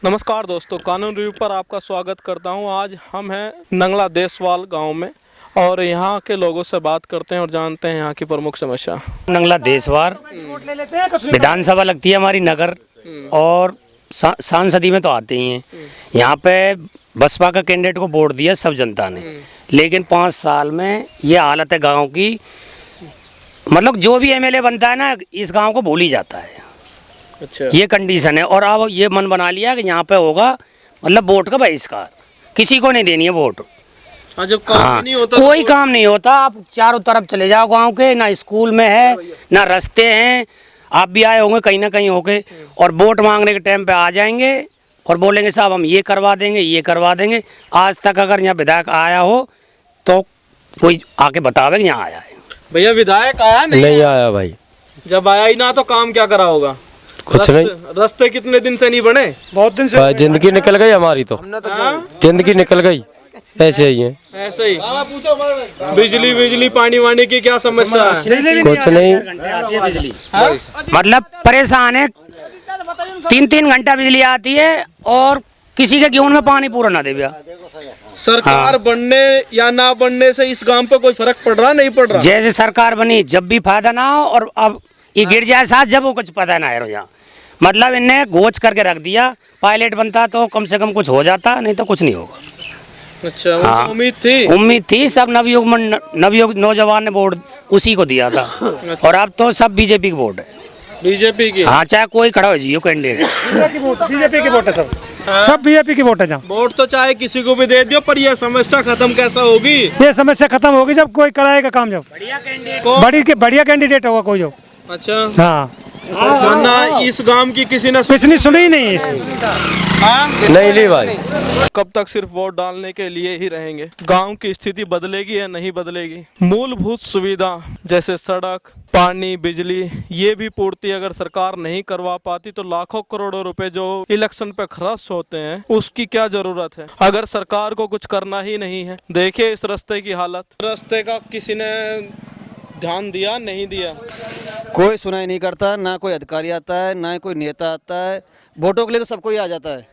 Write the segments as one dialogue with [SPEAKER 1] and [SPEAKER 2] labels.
[SPEAKER 1] नमस्कार दोस्तों, कानून रिव्यू पर आपका स्वागत करता हूं। आज हम हैं नंगला देसवाल गांव में और यहां के लोगों से बात करते हैं और जानते हैं यहां की प्रमुख समस्या।
[SPEAKER 2] नंगला देसवार विधानसभा लगती है हमारी नगर और सांसदी में तो आते ही हैं। यहाँ पे बसपा का कैंडिडेट को वोट दिया सब जनता ने, लेकिन 5 साल में ये हालत है गांव की। मतलब जो भी एमएलए बनता है ना, इस गांव को भूल ही जाता है।
[SPEAKER 1] अच्छा,
[SPEAKER 2] ये कंडीशन है। और अब ये मन बना लिया कि यहाँ पे होगा मतलब वोट का बहिष्कार, किसी को नहीं देनी है वोट।
[SPEAKER 1] जब काम नहीं होता
[SPEAKER 2] कोई काम नहीं होता। आप चारों तरफ चले जाओ गांव के, ना स्कूल में है ना रास्ते हैं। आप भी आए होंगे कहीं ना कहीं होके, और वोट मांगने के टाइम पे आ जाएंगे और बोलेंगे साहब हम ये करवा देंगे, ये करवा देंगे। आज तक अगर यहाँ विधायक आया हो तो कोई आके बतावे कि यहाँ आया है।
[SPEAKER 1] भैया विधायक आया नहीं
[SPEAKER 3] आया भाई।
[SPEAKER 1] जब आया ही ना तो काम क्या करा होगा?
[SPEAKER 3] कुछ नहीं।
[SPEAKER 1] रास्ते कितने दिन से नहीं बने?
[SPEAKER 2] बहुत दिन से
[SPEAKER 3] जिंदगी निकल गई हमारी तो। जिंदगी निकल गई, ऐसे ही है।
[SPEAKER 1] ऐसे ही। बिजली पानी वानी की क्या समस्या है?
[SPEAKER 3] कुछ नहीं।
[SPEAKER 2] मतलब परेशान है। 3-3 घंटा बिजली आती है और किसी के गेहूं में पानी पूरा ना दे भैया।
[SPEAKER 1] सरकार बनने या ना बनने से इस गांव पे कोई फर्क पड़ रहा नहीं पड़ रहा?
[SPEAKER 2] जैसे सरकार बनी जब भी फायदा ना हो, और अब ये गिर जाए साथ जब वो कुछ पता ना है यहाँ। मतलब इनने गोच करके रख दिया। पायलट बनता तो कम से कम कुछ हो जाता, नहीं तो कुछ नहीं होगा।
[SPEAKER 1] अच्छा,
[SPEAKER 2] हाँ, उम्मीद थी। सब नवयुग नौजवान ने वोट उसी को दिया था। अच्छा। और अब तो सब बीजेपी की वोट है।
[SPEAKER 1] बीजेपी की?
[SPEAKER 2] हाँ, चाहे कोई खड़ा हो जियो कैंडिडेट।
[SPEAKER 1] बीजेपी की वोट है सब।
[SPEAKER 4] हाँ? सब बीजेपी की वोट है। जहाँ
[SPEAKER 1] वोट तो चाहे किसी को भी दे दियो, पर यह समस्या खत्म कैसा होगी?
[SPEAKER 4] ये समस्या खत्म होगी जब कोई कराएगा काम, जब बढ़िया कैंडिडेट होगा कोई जो।
[SPEAKER 1] अच्छा,
[SPEAKER 4] हाँ।
[SPEAKER 1] वरना इस गांव की किसी ने
[SPEAKER 4] सुनी ही नहीं इसे।
[SPEAKER 3] नहीं ली भाई।
[SPEAKER 1] कब तक सिर्फ वोट डालने के लिए ही रहेंगे? गांव की स्थिति बदलेगी या नहीं बदलेगी? मूलभूत सुविधा जैसे सड़क, पानी, बिजली, ये भी पूर्ति अगर सरकार नहीं करवा पाती तो लाखों करोड़ों रुपए जो इलेक्शन पे खर्च होते हैं उसकी क्या जरूरत है, अगर सरकार को कुछ करना ही नहीं है। देखिए इस रास्ते की हालत। रास्ते का किसी ने ध्यान दिया नहीं दिया?
[SPEAKER 5] कोई सुनाई नहीं करता, ना कोई अधिकारी आता है, ना कोई नेता आता है। वोटों के लिए तो सबको ही आ जाता है,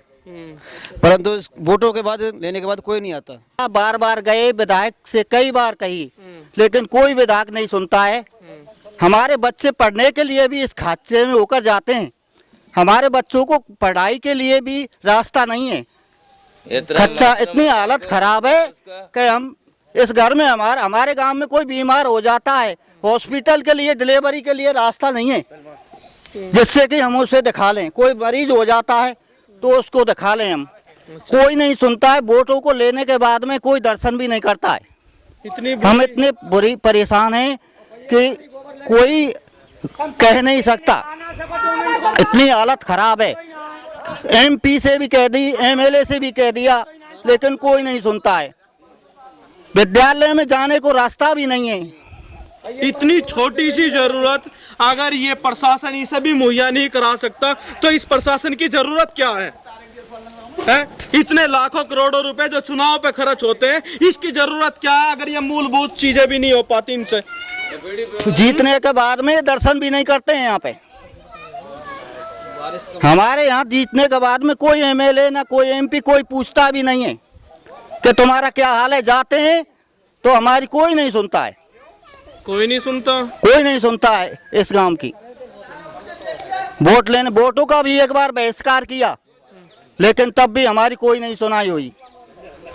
[SPEAKER 5] परंतु वोटों के बाद लेने के बाद कोई नहीं आता।
[SPEAKER 6] बार बार गए विधायक से, कई बार कही, लेकिन कोई विधायक नहीं सुनता है। हमारे बच्चे पढ़ने के लिए भी इस हादसे में होकर जाते हैं। हमारे बच्चों को पढ़ाई के लिए भी रास्ता नहीं है। खर्चा इतनी हालत खराब है कि हम इस घर में हमारे गांव में कोई बीमार हो जाता है, हॉस्पिटल के लिए, डिलीवरी के लिए रास्ता नहीं है जिससे कि हम उसे दिखा लें। कोई मरीज हो जाता है तो उसको दिखा लें हम। कोई नहीं सुनता है। वोटों को लेने के बाद में कोई दर्शन भी नहीं करता है। हम इतने बुरी परेशान हैं कि कोई कह नहीं सकता, इतनी हालत खराब है। एमपी से भी कह दी, एमएलए से भी कह दिया, लेकिन कोई नहीं सुनता है। विद्यालय में जाने को रास्ता भी नहीं है।
[SPEAKER 1] इतनी छोटी सी जरूरत अगर ये प्रशासन इसे भी मुहैया नहीं करा सकता तो इस प्रशासन की जरूरत क्या है? इतने लाखों करोड़ों रुपए जो चुनाव पे खर्च होते हैं, इसकी जरूरत क्या है अगर ये मूलभूत चीजें भी नहीं हो पाती इनसे?
[SPEAKER 6] जीतने के बाद में दर्शन भी नहीं करते हैं यहाँ पे। हमारे यहाँ जीतने के बाद में कोई एमएलए ना कोई एमपी कोई पूछता भी नहीं है कि तुम्हारा क्या हाल है। जाते हैं तो हमारी कोई नहीं सुनता है।
[SPEAKER 1] कोई नहीं सुनता है इस गांव की। वोटों का भी एक बार बहिष्कार किया, लेकिन तब भी हमारी कोई नहीं सुनाई हुई।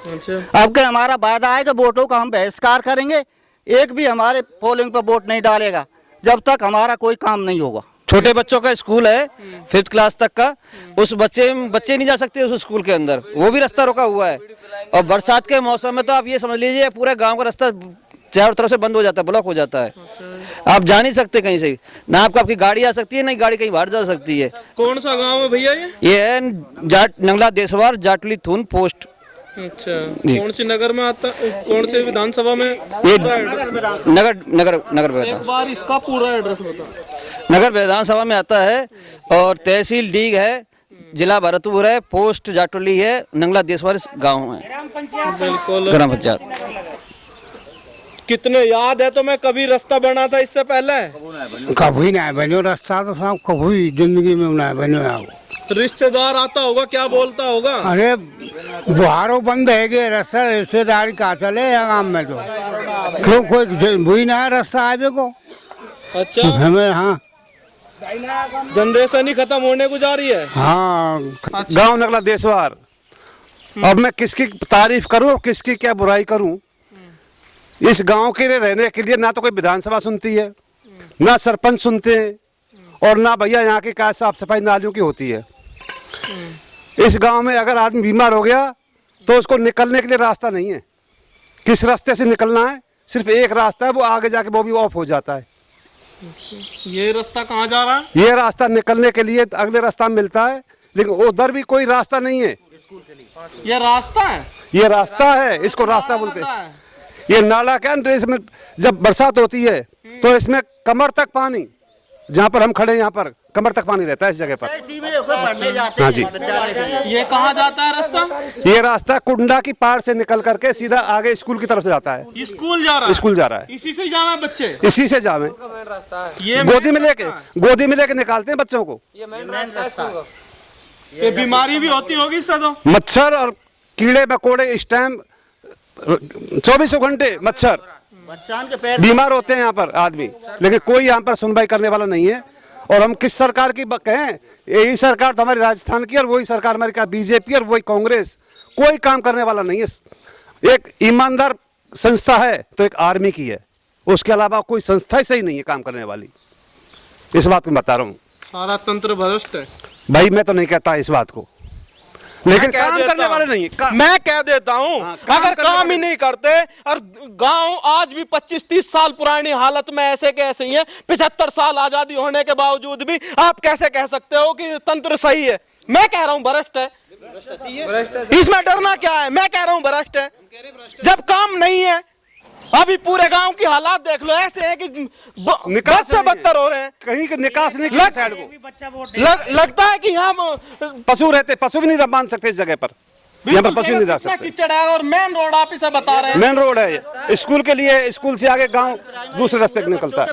[SPEAKER 1] अच्छा। अब के हमारा वादा है कि वोटों का हम बहिष्कार करेंगे। एक भी हमारे पोलिंग पर वोट नहीं डालेगा जब तक हमारा कोई काम नहीं होगा।
[SPEAKER 5] छोटे बच्चों का स्कूल है 5th क्लास तक का, उस बच्चे नहीं जा सकते उस स्कूल के अंदर, वो भी रास्ता रोका हुआ है। और बरसात के मौसम में तो आप ये समझ लीजिए पूरे गांव का रास्ता चारों तरफ से बंद हो जाता है, ब्लॉक हो जाता है। आप जा नहीं सकते कहीं से, ना आपकी गाड़ी आ सकती है, ना गाड़ी कहीं बाहर जा सकती है।
[SPEAKER 1] कौन सा गांव है भैया ये
[SPEAKER 5] है नंगला देसवार, जाटली थून पोस्ट।
[SPEAKER 1] अच्छा, कौन सी नगर में आता, कौन से विधानसभा में?
[SPEAKER 5] नगर
[SPEAKER 1] एक बार इसका पूरा एड्रेस बता।
[SPEAKER 5] नगर विधानसभा में आता है और तहसील डीग है, जिला भरतपुर है, पोस्ट जाटोली है, नंगला देसवार गांव है,
[SPEAKER 1] बिल्कुल
[SPEAKER 5] ग्राम पंचायत।
[SPEAKER 1] कितने याद है तो मैं कभी रास्ता बना था इससे पहले?
[SPEAKER 7] कभी नहीं बनो रास्ता, तो साहब कभी जिंदगी में नहीं बनो।
[SPEAKER 1] रिश्तेदार आता होगा, क्या बोलता होगा?
[SPEAKER 7] अरे बुहारो बंद है कि रास्ता रिश्तेदारी कहाँ चले यहाँ गाँव में तो क्यों कोई बुई ना है रास्ता आगे को
[SPEAKER 1] अच्छा,
[SPEAKER 7] हमें। हाँ
[SPEAKER 1] जनरेशन ही खत्म होने को जा रही है।
[SPEAKER 7] हाँ
[SPEAKER 8] गांव नगला देशवार। अब मैं किसकी तारीफ करूं, किसकी क्या बुराई करूं? इस गांव के लिए रहने के लिए ना तो कोई विधानसभा सुनती है, ना सरपंच सुनते हैं, और ना भैया यहाँ की क्या साफ सफाई नालियों की होती है। इस गांव में अगर आदमी बीमार हो गया तो उसको निकलने के लिए रास्ता नहीं है। किस रास्ते से निकलना है? सिर्फ एक रास्ता है, वो आगे जाके वो भी ऑफ हो जाता है।
[SPEAKER 1] ये रास्ता कहाँ जा रहा है?
[SPEAKER 8] ये रास्ता निकलने के लिए अगले रास्ता मिलता है, लेकिन उधर भी कोई रास्ता नहीं है।
[SPEAKER 1] ये रास्ता है,
[SPEAKER 8] ये रास्ता है, इसको रास्ता बोलते हैं। ये नाला क्या है, इसमें जब बरसात होती है तो इसमें कमर तक पानी, जहाँ पर हम खड़े हैं यहाँ पर कमर तक पानी रहता है इस जगह पर। हाँ जी।
[SPEAKER 1] ये कहाँ जाता है रास्ता?
[SPEAKER 8] ये रास्ता कुंडा की पार से निकल करके सीधा आगे स्कूल की तरफ से जाता है।
[SPEAKER 1] स्कूल जा रहा है?
[SPEAKER 8] स्कूल जा रहा है,
[SPEAKER 1] इसी से जाना बच्चे?
[SPEAKER 8] इसी से जावे।
[SPEAKER 1] ये
[SPEAKER 8] गोदी में लेके निकालते हैं बच्चों को।
[SPEAKER 1] ये बीमारी भी होती होगी इससे तो?
[SPEAKER 8] मच्छर और कीड़े मकोड़े इस टाइम 24 घंटे मच्छर बीमार होते हैं यहाँ पर आदमी, लेकिन कोई यहाँ पर सुनवाई करने वाला नहीं है। और हम किस सरकार की कहें? यही सरकार तो हमारी राजस्थान की, और वही सरकार हमारी क्या बीजेपी और वही कांग्रेस, कोई काम करने वाला नहीं है। एक ईमानदार संस्था है तो एक आर्मी की है, उसके अलावा कोई संस्था ही सही नहीं है काम करने वाली। इस बात को बता रहा हूँ।
[SPEAKER 1] सारा तंत्र भ्रष्ट है
[SPEAKER 8] भाई, मैं तो नहीं कहता इस बात को, लेकिन काम करने वाले नहीं है।
[SPEAKER 1] मैं कह देता हूँ, अगर काम ही नहीं करते, और गांव आज भी 25-30 साल पुरानी हालत में ऐसे के ऐसे ही है, 75 साल आजादी होने के बावजूद भी आप कैसे कह सकते हो कि तंत्र सही है? मैं कह रहा हूँ भ्रष्ट है। इसमें डरना क्या है? मैं कह रहा हूँ भ्रष्ट है, जब काम नहीं है। अभी पूरे गांव की हालात देख लो, ऐसे है कि बद से बदतर हो रहे हैं।
[SPEAKER 8] कहीं का निकास नहीं किया साइड को।
[SPEAKER 1] लगता है कि यहाँ
[SPEAKER 8] पशु रहते, पशु भी नहीं बांध सकते इस जगह पर। यहाँ पर पशु नहीं रख सकते।
[SPEAKER 1] कीचड़ है, और मेन रोड आप इसे बता रहे हैं।
[SPEAKER 8] मेन रोड है, स्कूल के लिए, स्कूल से आगे गांव दूसरे रास्ते निकलता है।